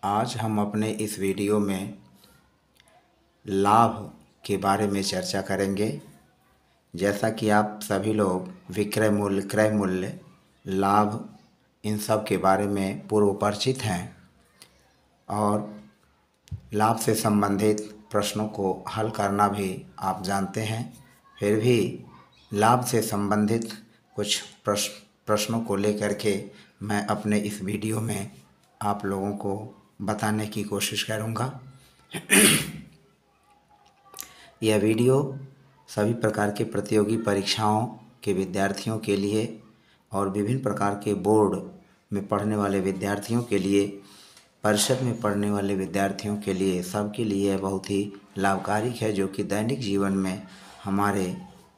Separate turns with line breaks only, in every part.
आज हम अपने इस वीडियो में लाभ के बारे में चर्चा करेंगे। जैसा कि आप सभी लोग विक्रय मूल्य, क्रय मूल्य, लाभ इन सब के बारे में पूर्व परिचित हैं और लाभ से संबंधित प्रश्नों को हल करना भी आप जानते हैं। फिर भी लाभ से संबंधित कुछ प्रश्नों को लेकर के मैं अपने इस वीडियो में आप लोगों को बताने की कोशिश करूँगा। यह वीडियो सभी प्रकार के प्रतियोगी परीक्षाओं के विद्यार्थियों के लिए और विभिन्न प्रकार के बोर्ड में पढ़ने वाले विद्यार्थियों के लिए, परिषद में पढ़ने वाले विद्यार्थियों के लिए, सबके लिए बहुत ही लाभकारी है, जो कि दैनिक जीवन में हमारे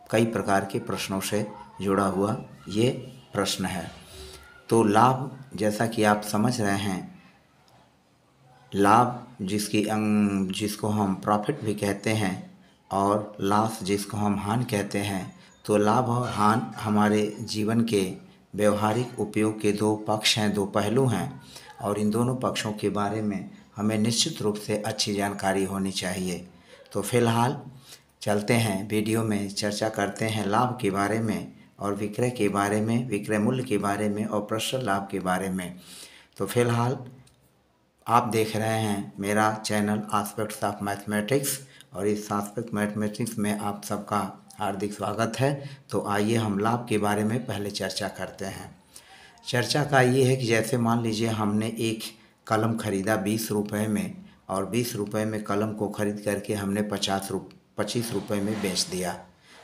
कई प्रकार के प्रश्नों से जुड़ा हुआ ये प्रश्न है। तो लाभ, जैसा कि आप समझ रहे हैं, लाभ जिसको हम प्रॉफिट भी कहते हैं और लॉस जिसको हम हानि कहते हैं। तो लाभ और हानि हमारे जीवन के व्यवहारिक उपयोग के दो पक्ष हैं, दो पहलू हैं, और इन दोनों पक्षों के बारे में हमें निश्चित रूप से अच्छी जानकारी होनी चाहिए। तो फिलहाल चलते हैं वीडियो में, चर्चा करते हैं लाभ के बारे में और विक्रय के बारे में, विक्रय मूल्य के बारे में और प्रशस्त लाभ के बारे में। तो फिलहाल आप देख रहे हैं मेरा चैनल आस्पेक्ट्स ऑफ मैथमेटिक्स, और इस आस्पेक्ट मैथमेटिक्स में आप सबका हार्दिक स्वागत है। तो आइए हम लाभ के बारे में पहले चर्चा करते हैं। चर्चा का ये है कि जैसे मान लीजिए हमने एक कलम ख़रीदा 20 रुपये में, और 20 रुपये में कलम को ख़रीद करके हमने 25 रुपये में बेच दिया।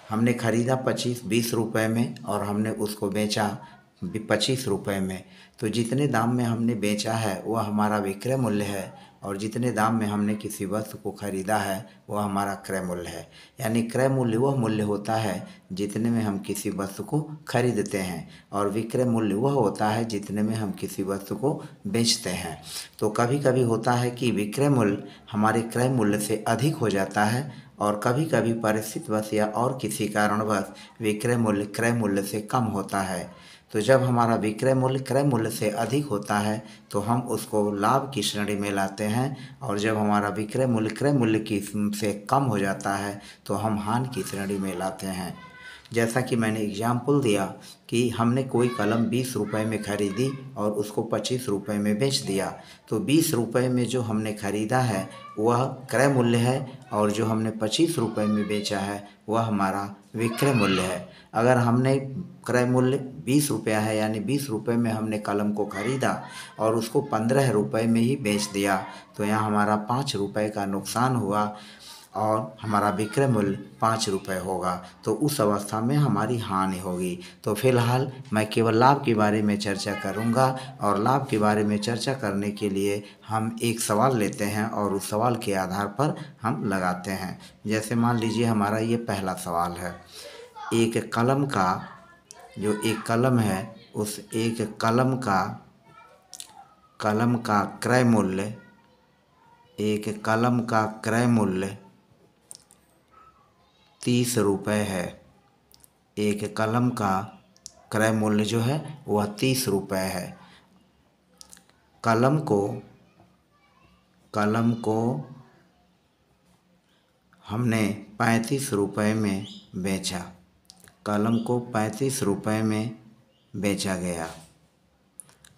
हमने ख़रीदा 20 रुपये में और हमने उसको बेचा 25 रुपये में। तो जितने दाम में हमने बेचा है वह हमारा विक्रय मूल्य है, और जितने दाम में हमने किसी वस्तु को ख़रीदा है वह हमारा क्रय मूल्य है। यानी क्रय मूल्य वह मूल्य होता है जितने में हम किसी वस्तु को खरीदते हैं, और विक्रय मूल्य वह होता है जितने में हम किसी वस्तु को बेचते हैं। तो कभी कभी होता है कि विक्रय मूल्य हमारे क्रय मूल्य से अधिक हो जाता है, और कभी कभी परिस्थितिवश या और किसी कारणवश विक्रय मूल्य क्रय मूल्य से कम होता है। तो जब हमारा विक्रय मूल्य क्रय मूल्य से अधिक होता है तो हम उसको लाभ की श्रेणी में लाते हैं, और जब हमारा विक्रय मूल्य क्रय मूल्य की से कम हो जाता है तो हम हानि की श्रेणी में लाते हैं। जैसा कि मैंने एग्जाम्पल दिया कि हमने कोई कलम 20 रुपये में ख़रीदी और उसको 25 रुपये में बेच दिया। तो 20 रुपये में जो हमने ख़रीदा है वह क्रय मूल्य है, और जो हमने 25 रुपये में बेचा है वह हमारा विक्रय मूल्य है। अगर हमने क्रय मूल्य 20 रुपया है, यानी 20 रुपये में हमने कलम को ख़रीदा और उसको 15 रुपये में ही बेच दिया, तो यहाँ हमारा 5 रुपये का नुकसान हुआ और हमारा विक्रय मूल्य 5 रुपये होगा। तो उस अवस्था में हमारी हानि होगी। तो फिलहाल मैं केवल लाभ के बारे में चर्चा करूंगा, और लाभ के बारे में चर्चा करने के लिए हम एक सवाल लेते हैं और उस सवाल के आधार पर हम लगाते हैं। जैसे मान लीजिए हमारा ये पहला सवाल है, एक कलम का जो एक कलम है उस एक कलम का क्रय मूल्य, एक कलम का क्रय मूल्य 30 रुपये है। एक कलम का क्रय मूल्य जो है वह 30 रुपये है। कलम को हमने 35 रुपये में बेचा। कलम को 35 रुपये में बेचा गया।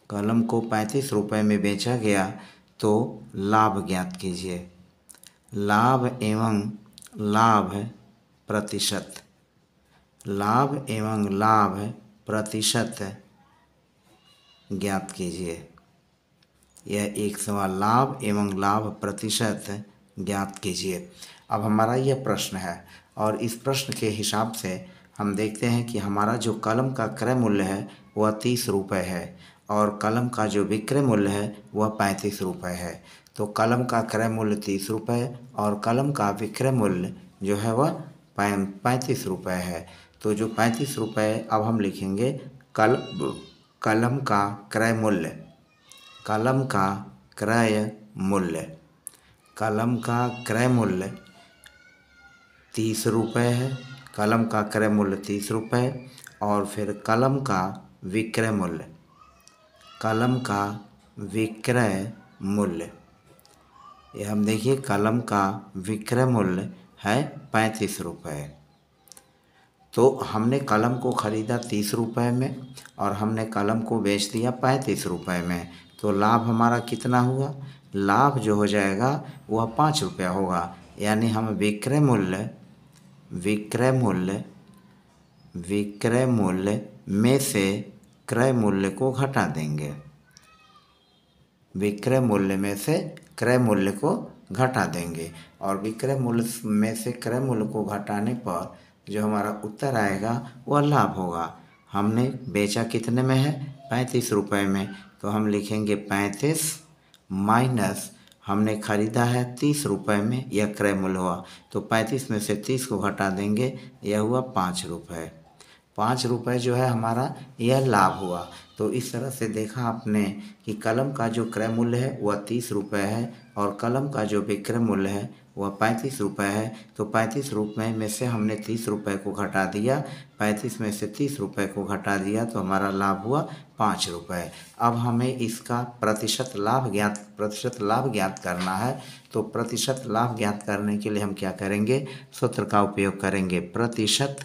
कलम को 35 रुपये में बेचा गया। तो लाभ ज्ञात कीजिए। लाभ एवं लाभ प्रतिशत, लाभ एवं लाभ प्रतिशत ज्ञात कीजिए। यह एक सवाल, लाभ एवं लाभ प्रतिशत ज्ञात कीजिए। अब हमारा यह प्रश्न है, और इस प्रश्न के हिसाब से हम देखते हैं कि हमारा जो कलम का क्रय मूल्य है वह 30 रुपये है, और कलम का जो विक्रय मूल्य है वह 35 रुपये है। तो कलम का क्रय मूल्य 30 रुपये और कलम का विक्रय मूल्य जो है वह 35 रुपये है। तो जो 35 रुपये, अब हम लिखेंगे कलम का क्रय मूल्य, कलम का क्रय मूल्य, कलम का क्रय मूल्य 30 रुपये है। कलम का क्रय मूल्य 30 रुपये, और फिर कलम का विक्रय मूल्य, कलम का विक्रय मूल्य। ये हम देखिए कलम का विक्रय मूल्य है 35 रुपये। तो हमने कलम को ख़रीदा 30 रुपये में और हमने कलम को बेच दिया 35 रुपये में, तो लाभ हमारा कितना हुआ? लाभ जो हो जाएगा वह 5 रुपया होगा। यानी हम विक्रय मूल्य में से क्रय मूल्य को घटा देंगे। विक्रय मूल्य में से क्रय मूल्य को घटा देंगे और विक्रय मूल्य में से क्रय मूल्य को घटाने पर जो हमारा उत्तर आएगा वह लाभ होगा। हमने बेचा कितने में है? 35 रुपये में, तो हम लिखेंगे 35 माइनस हमने ख़रीदा है 30 रुपये में, यह क्रय मूल्य हुआ, तो 35 में से 30 को घटा देंगे, यह हुआ 5 रुपये। 5 रुपये जो है हमारा यह लाभ हुआ। तो इस तरह से देखा आपने कि कलम का जो क्रय मूल्य है वह 30 रुपये है और कलम का जो विक्रय मूल्य है वह 35 रुपये है। तो 35 रुपये में से हमने 30 रुपये को घटा दिया, 35 में से 30 रुपये को घटा दिया तो हमारा लाभ हुआ 5 रुपये। अब हमें इसका प्रतिशत लाभ ज्ञात करना है। तो प्रतिशत लाभ ज्ञात करने के लिए हम क्या करेंगे? सूत्र का उपयोग करेंगे। प्रतिशत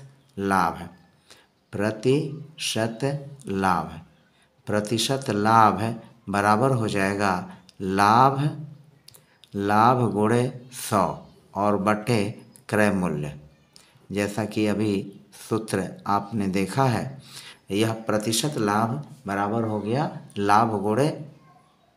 लाभ बराबर हो जाएगा लाभ गुणे 100 और बटे क्रय मूल्य। जैसा कि अभी सूत्र आपने देखा है, यह प्रतिशत लाभ बराबर हो गया लाभ गुणे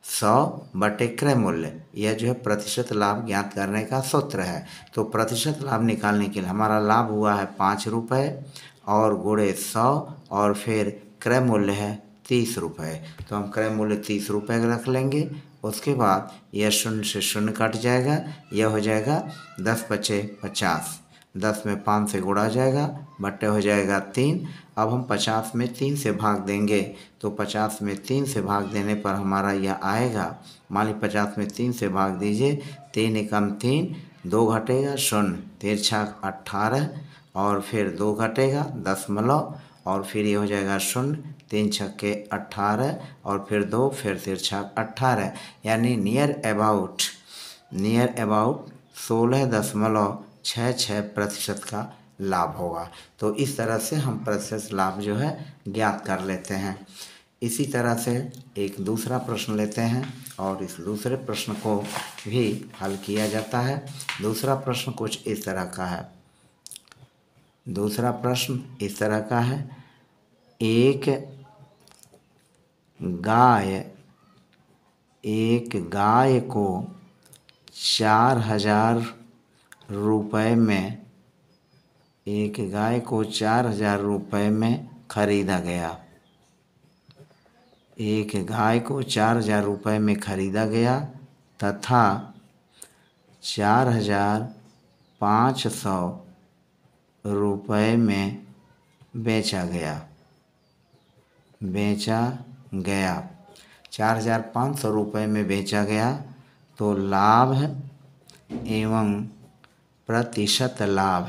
100 बटे क्रय मूल्य। यह जो है प्रतिशत लाभ ज्ञात करने का सूत्र है। तो प्रतिशत लाभ निकालने के लिए हमारा लाभ हुआ है 5 रुपये और गुणे 100 और फिर क्रय मूल्य है 30 रुपये। तो हम क्रय मूल्य 30 रुपये रख लेंगे। उसके बाद यह 0 से 0 कट जाएगा, यह हो जाएगा 10 बचे 50, 10 में 5 से गुणा जाएगा, बट्टे हो जाएगा 3। अब हम 50 में 3 से भाग देंगे, तो 50 में 3 से भाग देने पर हमारा यह आएगा, मान ली 50 में 3 से भाग दीजिए, 3 एकम 3, 2 घटेगा 0, 3 छक 18 और फिर 2 घटेगा 10 और फिर ये हो जाएगा 0, 3 छक्के 18 और फिर 2, फिर 3 छक 18, यानी नियर अबाउट 16.66% का लाभ होगा। तो इस तरह से हम प्रतिशत लाभ जो है ज्ञात कर लेते हैं। इसी तरह से एक दूसरा प्रश्न लेते हैं और इस दूसरे प्रश्न को भी हल किया जाता है। दूसरा प्रश्न कुछ इस तरह का है। दूसरा प्रश्न इस तरह का है, एक गाय को 4,000 रुपये में, एक गाय को 4,000 रुपये में खरीदा गया। एक गाय को 4,000 रुपये में खरीदा गया तथा 4,500 रुपये में बेचा गया। 4,500 रुपये में बेचा गया। तो लाभ एवं प्रतिशत लाभ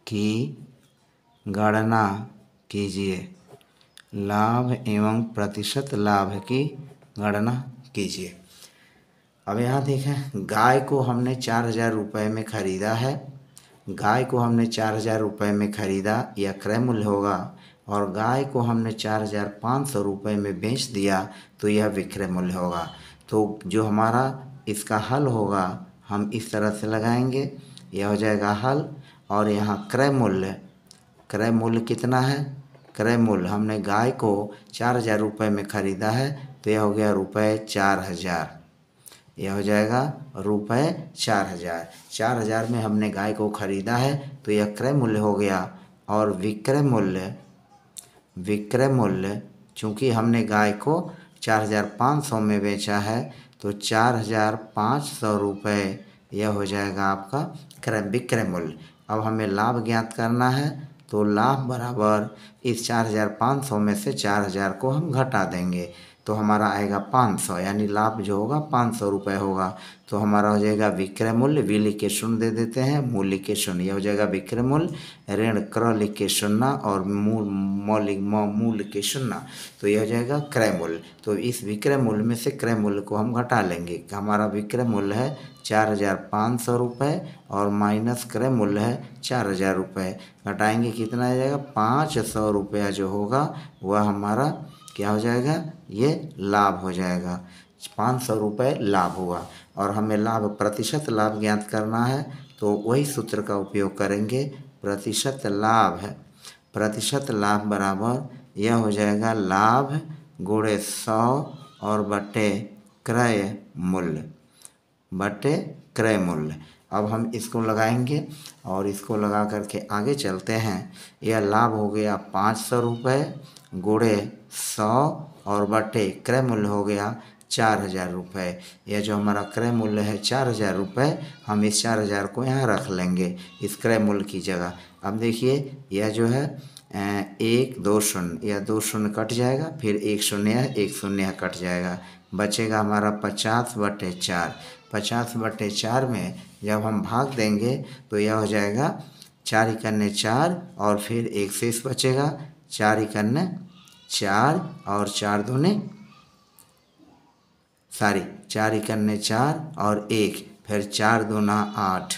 की गणना कीजिए। लाभ एवं प्रतिशत लाभ की गणना कीजिए। अब यहाँ देखें, गाय को हमने 4,000 रुपये में ख़रीदा है। गाय को हमने 4,000 रुपये में ख़रीदा, यह क्रय मूल्य होगा, और गाय को हमने 4,500 रुपये में बेच दिया तो यह विक्रय मूल्य होगा। तो जो हमारा इसका हल होगा हम इस तरह से लगाएंगे, यह हो जाएगा हल। और यहाँ क्रय मूल्य कितना है? क्रय मूल्य हमने गाय को 4,000 रुपये में ख़रीदा है तो यह हो गया रुपये 4,000, यह हो जाएगा रुपये 4,000। 4,000 में हमने गाय को ख़रीदा है तो यह क्रय मूल्य हो गया। और विक्रय मूल्य चूँकि हमने गाय को 4,500 में बेचा है तो 4,500 रुपये यह हो जाएगा आपका विक्रय मूल्य। अब हमें लाभ ज्ञात करना है तो लाभ बराबर इस 4,500 में से 4,000 को हम घटा देंगे। तो हमारा आएगा 500, यानी लाभ जो होगा 500 रुपये होगा। तो हमारा हो जाएगा विक्रय मूल्य, वी लिख के शून्य दे देते हैं, मूल लिख के शून्य, यह हो जाएगा विक्रय मूल्य, ऋण क्रय लिख के शून्य और मूल लिख के शून्य, तो यह हो जाएगा क्रय मूल्य। तो इस विक्रय मूल्य में से क्रय मूल्य को हम घटा लेंगे। हमारा विक्रय मूल्य है 4,500 रुपये और माइनस क्रय मूल्य है 4,000 रुपये, घटाएंगे कितना आ जाएगा 500 रुपया जो होगा वह हमारा क्या हो जाएगा, ये लाभ हो जाएगा। 500 रुपये लाभ हुआ और हमें लाभ प्रतिशत लाभ ज्ञात करना है, तो वही सूत्र का उपयोग करेंगे। प्रतिशत लाभ है, प्रतिशत लाभ बराबर यह हो जाएगा लाभ गुणे 100 और बटे क्रय मूल्य, बटे क्रय मूल्य। अब हम इसको लगाएंगे और इसको लगा करके आगे चलते हैं। यह लाभ हो गया 500 रुपये गुणे 100 और बटे क्रय मूल्य हो गया 4,000 रुपये। यह जो हमारा क्रय मूल्य है 4,000 रुपये, हम इस 4,000 को यहाँ रख लेंगे इस क्रय मूल्य की जगह। अब देखिए यह जो है 1 2 शून्य, यह 2 शून्य कट जाएगा, फिर 1 शून्य है, 1 शून्य कट जाएगा, बचेगा हमारा 50/4। 50/4 में जब हम भाग देंगे तो यह हो जाएगा 4 इकन्ने 4 और फिर एक शेष बचेगा, 4 इकन्ने 4 और 4 दूने 1, फिर 4 दूना 8,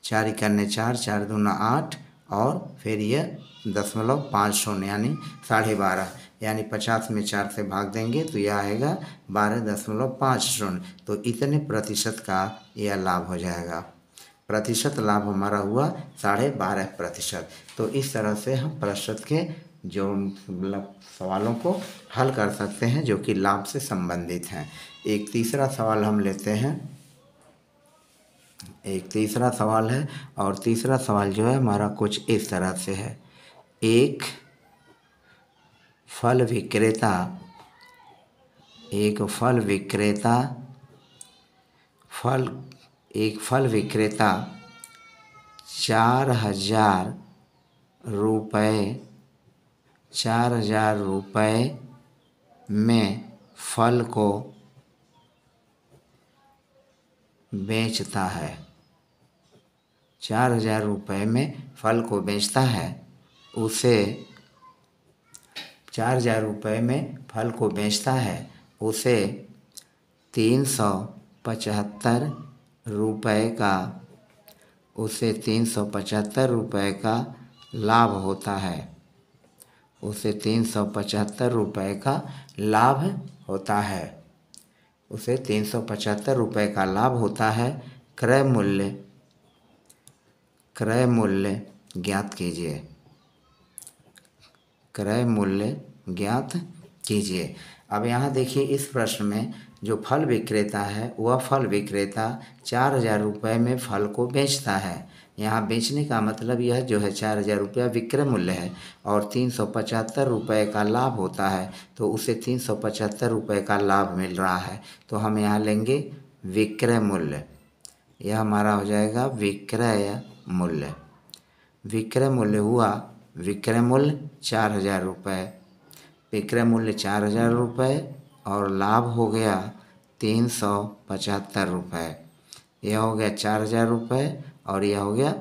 4 इकन्ने 4, 4 दूना 8 और फिर यह 0.50 यानी 12.5, यानी 50 में 4 से भाग देंगे तो यह आएगा 12.50। तो इतने प्रतिशत का यह लाभ हो जाएगा। प्रतिशत लाभ हमारा हुआ 12.5%। तो इस तरह से हम प्रतिशत के जो सवालों को हल कर सकते हैं जो कि लाभ से संबंधित हैं। एक तीसरा सवाल हम लेते हैं। एक तीसरा सवाल है और तीसरा सवाल जो है हमारा कुछ इस तरह से है। एक फल विक्रेता 4,000 रुपये में फल को बेचता है। 4,000 रुपये में फल को बेचता है, उसे 4,000 रुपये में फल को बेचता है, उसे 375 रुपये का लाभ होता है। उसे 375 रुपये का लाभ होता है। उसे 375 रुपये का लाभ होता है। क्रय मूल्य ज्ञात कीजिए। क्रय मूल्य ज्ञात कीजिए। अब यहाँ देखिए इस प्रश्न में जो फल विक्रेता है वह फल विक्रेता 4,000 रुपये में फल को बेचता है। यहाँ बेचने का मतलब यह जो है 4,000 रुपया विक्रय मूल्य है और 375 रुपये का लाभ होता है, तो उसे 375 रुपये का लाभ मिल रहा है। तो हम यहाँ लेंगे विक्रय मूल्य, यह हमारा हो जाएगा विक्रय मूल्य। विक्रय मूल्य हुआ विक्रय मूल्य 4,000 रुपये, विक्रय मूल्य 4,000 रुपये और लाभ हो गया 375 रुपये। यह हो गया 4,000 रुपये और यह हो गया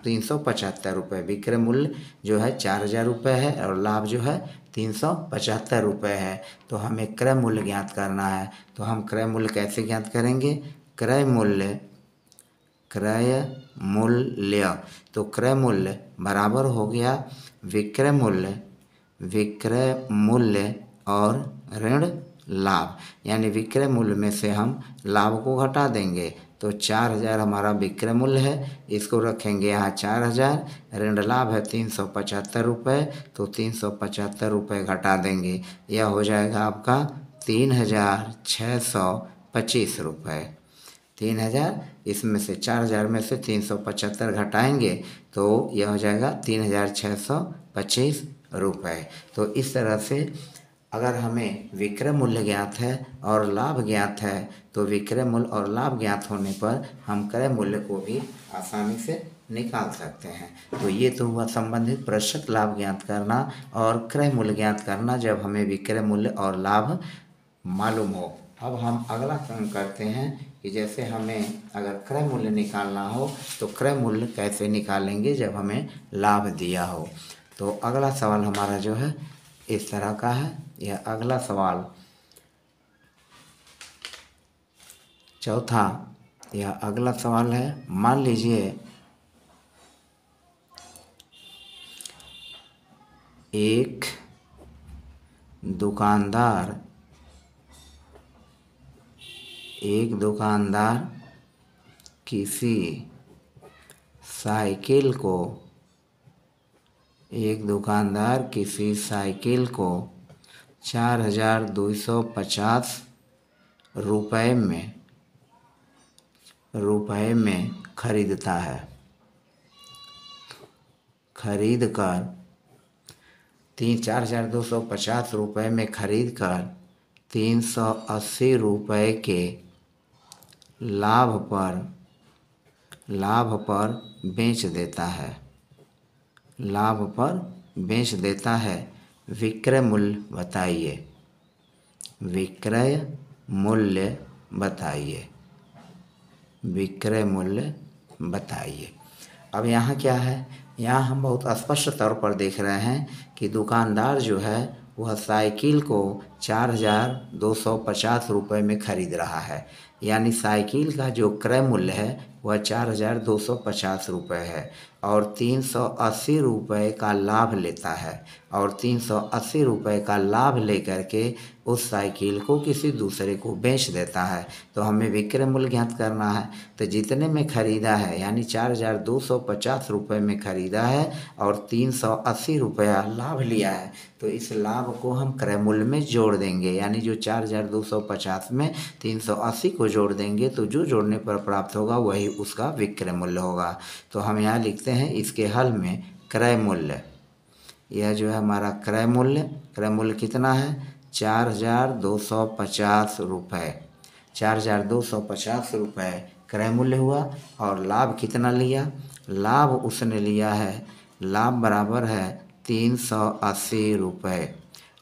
375 रुपये। विक्रय मूल्य जो है 4,000 रुपये है और लाभ जो है 375 रुपये है। तो हमें क्रय मूल्य ज्ञात करना है। तो हम क्रय मूल्य कैसे ज्ञात करेंगे? क्रय मूल्य तो क्रय मूल्य बराबर हो गया विक्रय मूल्य और ऋण लाभ, यानी विक्रय मूल्य में से हम लाभ को घटा देंगे। तो 4,000 हमारा विक्रय मूल्य है, इसको रखेंगे यहाँ 4,000, ऋण लाभ है 375 रुपये, तो 375 रुपये घटा देंगे, यह हो जाएगा आपका 3,625 रुपये। 3,000 इसमें से 4,000 में से 375 घटाएंगे तो यह हो जाएगा 3,625 रुपये। तो इस तरह से अगर हमें विक्रय मूल्य ज्ञात है और लाभ ज्ञात है तो विक्रय मूल्य और लाभ ज्ञात होने पर हम क्रय मूल्य को भी आसानी से निकाल सकते हैं। तो ये तो हुआ संबंधित प्रतिशत लाभ ज्ञात करना और क्रय मूल्य ज्ञात करना जब हमें विक्रय मूल्य और लाभ मालूम हो। अब हम अगला काम करते हैं कि जैसे हमें अगर क्रय मूल्य निकालना हो तो क्रय मूल्य कैसे निकालेंगे जब हमें लाभ दिया हो। तो अगला सवाल हमारा जो है इस तरह का है। यह अगला सवाल चौथा, यह अगला सवाल है। मान लीजिए एक दुकानदार किसी साइकिल को 4,250 रुपए में खरीदता है। खरीद कर 4,250 रुपये में खरीद कर 380 रुपये के लाभ पर बेच देता है। विक्रय मूल्य बताइए। अब यहाँ क्या है, यहाँ हम बहुत स्पष्ट तौर पर देख रहे हैं कि दुकानदार जो है वह साइकिल को 4,250 रुपये में खरीद रहा है। यानी साइकिल का जो क्रय मूल्य है वह 4,250 रुपये है और 380 रुपये का लाभ लेता है। और 380 रुपये का लाभ लेकर के उस साइकिल को किसी दूसरे को बेच देता है। तो हमें विक्रय मूल्य ज्ञात करना है। तो जितने में खरीदा है यानी 4,250 रुपये में खरीदा है और 380 रुपया लाभ लिया है, तो इस लाभ को हम क्रय मूल्य में जोड़ देंगे। यानी जो 4,250 में 380 को जोड़ देंगे तो जो जोड़ने पर प्राप्त होगा वही उसका विक्रय मूल्य होगा। तो हम यहाँ लिखते हैं इसके हल में क्रय मूल्य। यह जो है हमारा क्रय मूल्य कितना है, 4,250 रुपये। 4,250 रुपये क्रय मूल्य हुआ। और लाभ कितना लिया, लाभ उसने लिया है, लाभ बराबर है 380 रुपये।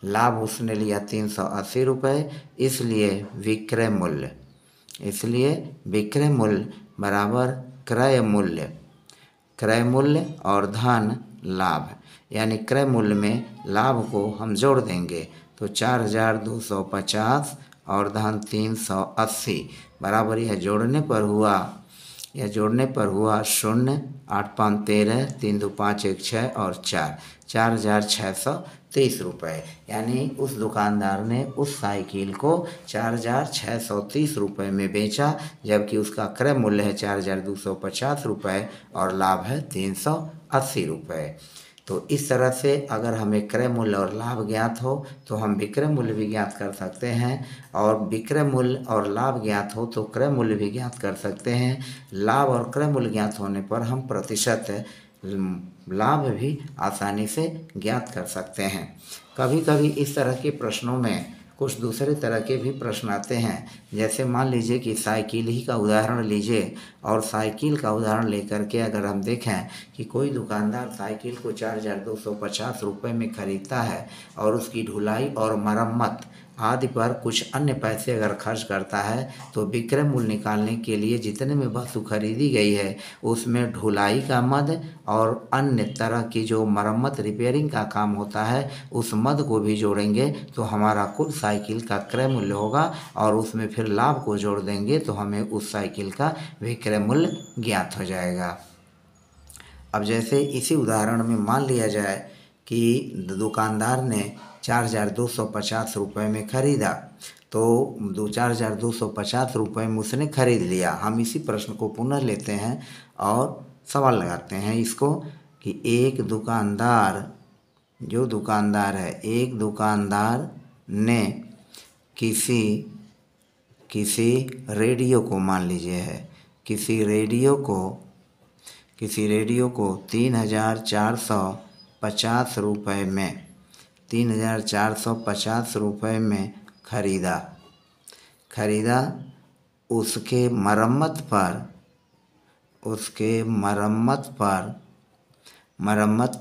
लाभ उसने लिया 380 रुपये, इसलिए विक्रय मूल्य बराबर क्रय मूल्य और धन लाभ। यानी क्रय मूल्य में लाभ को हम जोड़ देंगे तो 4,250 और धन 380 बराबर यह जोड़ने पर हुआ 0, 8 5 13, 3 2 5 1 6 और 4,630 रुपये। यानी उस दुकानदार ने उस साइकिल को 4,630 रुपये में बेचा, जबकि उसका क्रय मूल्य है 4,250 रुपये और लाभ है 380 रुपये। तो इस तरह से अगर हमें क्रय मूल्य और लाभ ज्ञात हो तो हम विक्रय मूल्य भी ज्ञात कर सकते हैं, और विक्रय मूल्य और लाभ ज्ञात हो तो क्रय मूल्य भी ज्ञात कर सकते हैं। लाभ और क्रय मूल्य ज्ञात होने पर हम प्रतिशत लाभ भी आसानी से ज्ञात कर सकते हैं। कभी कभी इस तरह के प्रश्नों में कुछ दूसरे तरह के भी प्रश्न आते हैं। जैसे मान लीजिए कि साइकिल ही का उदाहरण लीजिए, और साइकिल का उदाहरण लेकर के अगर हम देखें कि कोई दुकानदार साइकिल को 4,250 रुपये में खरीदता है और उसकी ढुलाई और मरम्मत आदि पर कुछ अन्य पैसे अगर खर्च करता है, तो विक्रय मूल्य निकालने के लिए जितने में वस्तु खरीदी गई है उसमें ढुलाई का मद और अन्य तरह की जो मरम्मत रिपेयरिंग का काम होता है उस मद को भी जोड़ेंगे तो हमारा कुल साइकिल का क्रय मूल्य होगा, और उसमें फिर लाभ को जोड़ देंगे तो हमें उस साइकिल का विक्रय मूल्य ज्ञात हो जाएगा। अब जैसे इसी उदाहरण में मान लिया जाए कि दुकानदार ने 4,250 रुपये में खरीदा, तो 4,250 रुपये में उसने खरीद लिया। हम इसी प्रश्न को पुनः लेते हैं और सवाल लगाते हैं इसको कि एक दुकानदार ने किसी रेडियो को मान लीजिए है, किसी रेडियो को 3,450 रुपये में खरीदा। उसके मरम्मत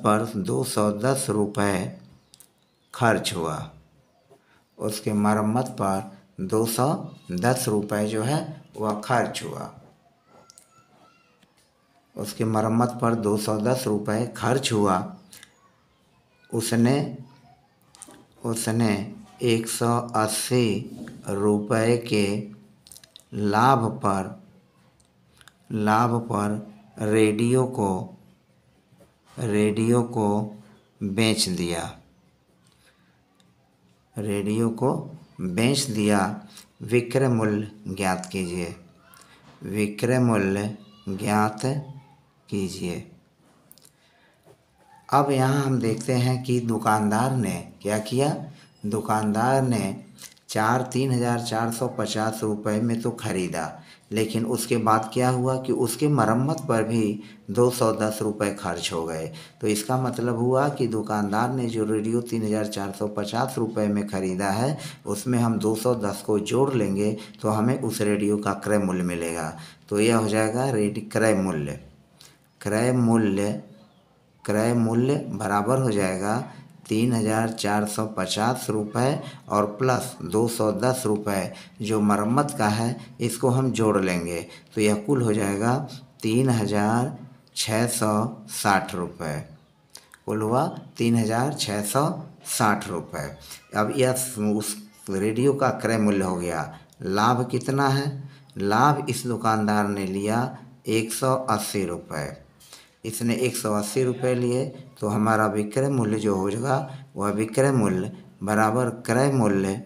पर 210 रुपये खर्च हुआ। उसके मरम्मत पर 210 रुपये जो है वह खर्च हुआ। उसकी मरम्मत पर 210 रुपये खर्च हुआ। उसने 180 रुपये के लाभ पर रेडियो को बेच दिया। विक्रय मूल्य ज्ञात कीजिए। अब यहाँ हम देखते हैं कि दुकानदार ने क्या किया। दुकानदार ने 3,450 रुपये में तो ख़रीदा, लेकिन उसके बाद क्या हुआ कि उसके मरम्मत पर भी 210 रुपये खर्च हो गए। तो इसका मतलब हुआ कि दुकानदार ने जो रेडियो 3,450 रुपये में ख़रीदा है, उसमें हम 210 को जोड़ लेंगे तो हमें उस रेडियो का क्रय मूल्य मिलेगा। तो यह हो जाएगा क्रय मूल्य बराबर हो जाएगा 3,450 रुपये और प्लस 210 रुपये जो मरम्मत का है, इसको हम जोड़ लेंगे तो यह कुल हो जाएगा 3,660 रुपये। कुल हुआ 3,660 रुपये। अब यह उस रेडियो का क्रय मूल्य हो गया। लाभ कितना है? लाभ इस दुकानदार ने लिया 180 रुपये। इसने 180 रुपये लिए तो हमारा विक्रय मूल्य जो हो जाएगा वह विक्रय मूल्य बराबर क्रय मूल्य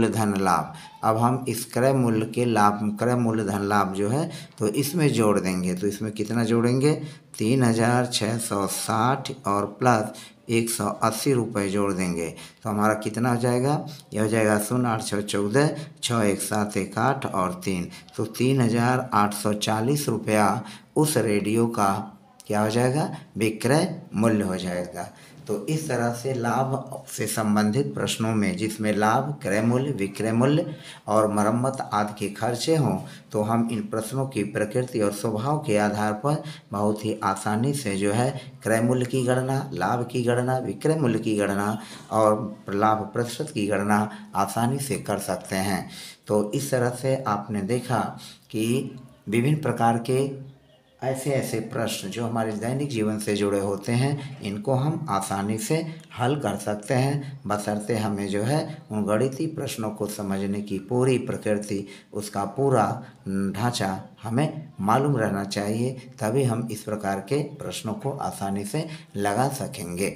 धन लाभ। अब हम इस क्रय मूल्य धन लाभ जो है तो इसमें जोड़ देंगे। तो इसमें कितना जोड़ेंगे? 3,660 और प्लस 180 रुपये जोड़ देंगे तो हमारा कितना हो जाएगा? यह हो जाएगा 0,814 6 1 7 1 8 और 3, तो 3,840 रुपया उस रेडियो का क्या हो जाएगा? विक्रय मूल्य हो जाएगा। तो इस तरह से लाभ से संबंधित प्रश्नों में जिसमें लाभ, क्रय मूल्य, विक्रय मूल्य और मरम्मत आदि के खर्चे हों, तो हम इन प्रश्नों की प्रकृति और स्वभाव के आधार पर बहुत ही आसानी से जो है क्रय मूल्य की गणना, लाभ की गणना, विक्रय मूल्य की गणना और लाभ प्रतिशत की गणना आसानी से कर सकते हैं। तो इस तरह से आपने देखा कि विभिन्न प्रकार के ऐसे प्रश्न जो हमारे दैनिक जीवन से जुड़े होते हैं, इनको हम आसानी से हल कर सकते हैं, बशर्ते हमें जो है उन गणितीय प्रश्नों को समझने की पूरी प्रकृति, उसका पूरा ढांचा हमें मालूम रहना चाहिए, तभी हम इस प्रकार के प्रश्नों को आसानी से लगा सकेंगे।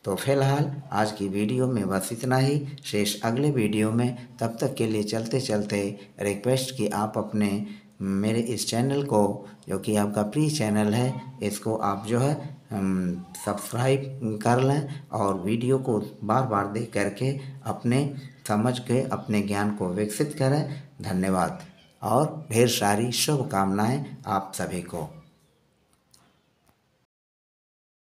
तो फिलहाल आज की वीडियो में बस इतना ही। शेष अगले वीडियो में, तब तक के लिए चलते चलते रिक्वेस्ट कि आप अपने मेरे इस चैनल को, जो कि आपका प्रिय चैनल है, इसको आप जो है सब्सक्राइब कर लें और वीडियो को बार बार देख करके अपने समझ के अपने ज्ञान को विकसित करें। धन्यवाद और ढेर सारी शुभकामनाएं आप सभी को।